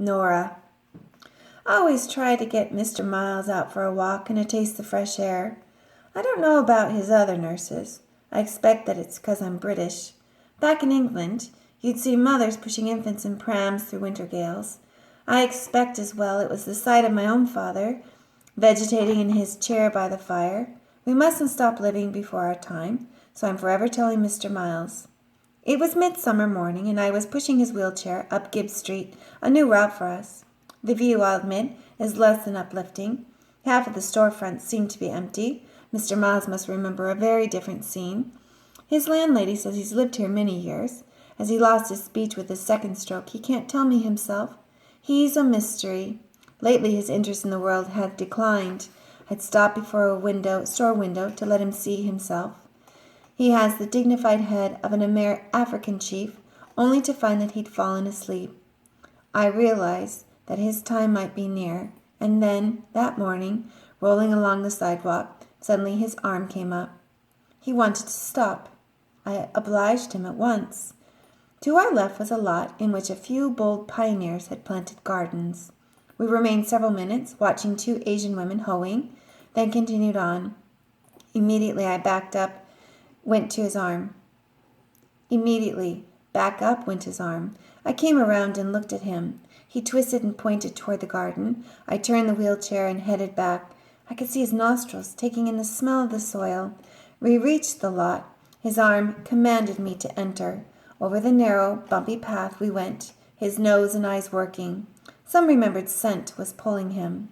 Nora. I always try to get Mr. Miles out for a walk and a taste of fresh air. I don't know about his other nurses. I expect that it's 'cause I'm British. Back in England, you'd see mothers pushing infants in prams through winter gales. I expect as well it was the sight of my own father, vegetating in his chair by the fire. We mustn't stop living before our time, so I'm forever telling Mr. Miles. It was midsummer morning, and I was pushing his wheelchair up Gibbs Street, a new route for us. The view, I'll admit, is less than uplifting. Half of the storefronts seem to be empty. Mr. Miles must remember a very different scene. His landlady says he's lived here many years. As he lost his speech with his second stroke, he can't tell me himself. He's a mystery. Lately his interest in the world had declined. I'd stopped before a store window to let him see himself. He has the dignified head of an African chief, only to find that he'd fallen asleep. I realized that his time might be near, and then, that morning, rolling along the sidewalk, suddenly his arm came up. He wanted to stop. I obliged him at once. To our left was a lot in which a few bold pioneers had planted gardens. We remained several minutes, watching two Asian women hoeing, then continued on. Immediately I backed up, went to his arm. Immediately, back up went his arm. I came around and looked at him. He twisted and pointed toward the garden. I turned the wheelchair and headed back. I could see his nostrils taking in the smell of the soil. We reached the lot. His arm commanded me to enter. Over the narrow, bumpy path we went, his nose and eyes working. Some remembered scent was pulling him.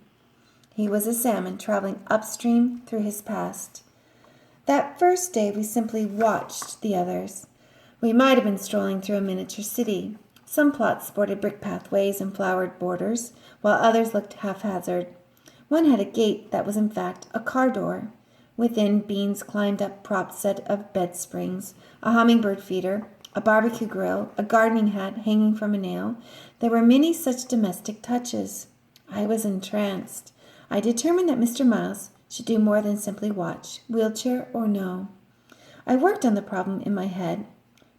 He was a salmon traveling upstream through his past. That first day we simply watched the others. We might have been strolling through a miniature city. Some plots sported brick pathways and flowered borders, while others looked haphazard. One had a gate that was in fact a car door. Within, beans climbed up propped set of bed springs, a hummingbird feeder, a barbecue grill, a gardening hat hanging from a nail. There were many such domestic touches. I was entranced. I determined that Mr. Miles should do more than simply watch, wheelchair or no. I worked on the problem in my head.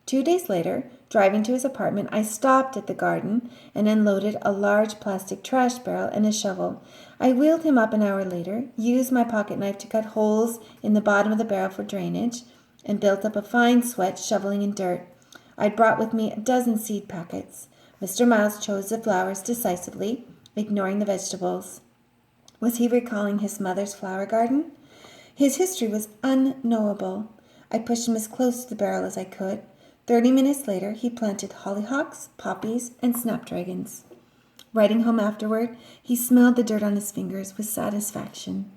2 days later, driving to his apartment, I stopped at the garden and unloaded a large plastic trash barrel and a shovel. I wheeled him up an hour later, used my pocket knife to cut holes in the bottom of the barrel for drainage, and built up a fine sweat shoveling in dirt. I'd brought with me a dozen seed packets. Mr. Miles chose the flowers decisively, ignoring the vegetables. Was he recalling his mother's flower garden? His history was unknowable. I pushed him as close to the barrel as I could. 30 minutes later, he planted hollyhocks, poppies, and snapdragons. Riding home afterward, he smelled the dirt on his fingers with satisfaction.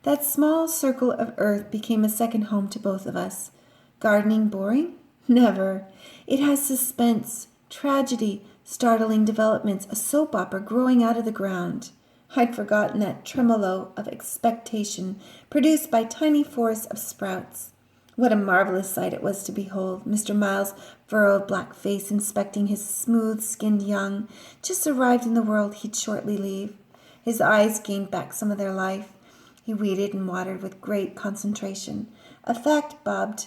That small circle of earth became a second home to both of us. Gardening boring? Never. It has suspense, tragedy, startling developments, a soap opera growing out of the ground. I'd forgotten that tremolo of expectation produced by tiny forests of sprouts. What a marvelous sight it was to behold, Mr. Miles' furrowed black face inspecting his smooth-skinned young, just arrived in the world he'd shortly leave. His eyes gained back some of their life. He weeded and watered with great concentration. A fact bobbed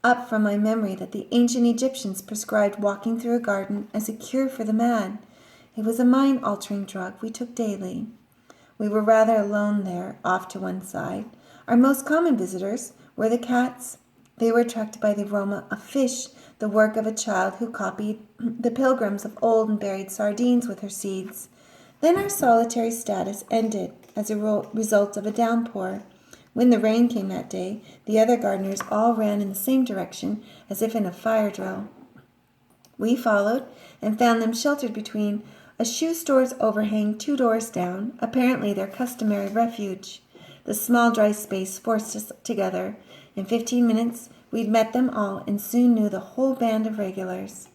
up from my memory that the ancient Egyptians prescribed walking through a garden as a cure for the mad. It was a mind-altering drug we took daily. We were rather alone there, off to one side. Our most common visitors were the cats. They were attracted by the aroma of fish, the work of a child who copied the pilgrims of old and buried sardines with her seeds. Then our solitary status ended as a result of a downpour. When the rain came that day, the other gardeners all ran in the same direction as if in a fire drill. We followed and found them sheltered between a shoe store's overhang 2 doors down, apparently their customary refuge. The small dry space forced us together. In 15 minutes, we'd met them all and soon knew the whole band of regulars.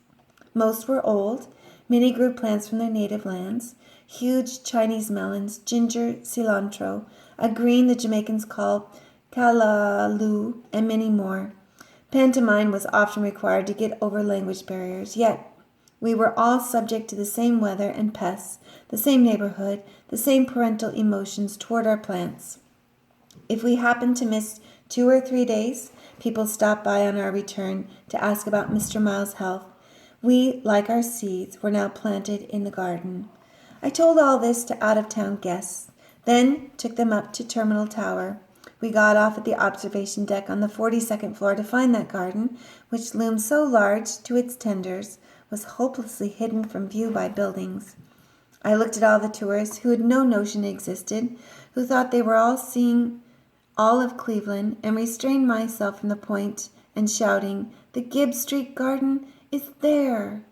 Most were old. Many grew plants from their native lands. Huge Chinese melons, ginger, cilantro, a green the Jamaicans call callaloo, and many more. Pantomime was often required to get over language barriers, yet we were all subject to the same weather and pests, the same neighborhood, the same parental emotions toward our plants. If we happened to miss 2 or 3 days, people stopped by on our return to ask about Mr. Miles' health. We, like our seeds, were now planted in the garden. I told all this to out-of-town guests, then took them up to Terminal Tower. We got off at the observation deck on the 42nd floor to find that garden, which loomed so large to its tenders, was hopelessly hidden from view by buildings. I looked at all the tourists who had no notion it existed, who thought they were all seeing all of Cleveland, and restrained myself from the point and shouting, "The Gibbs Street garden is there!"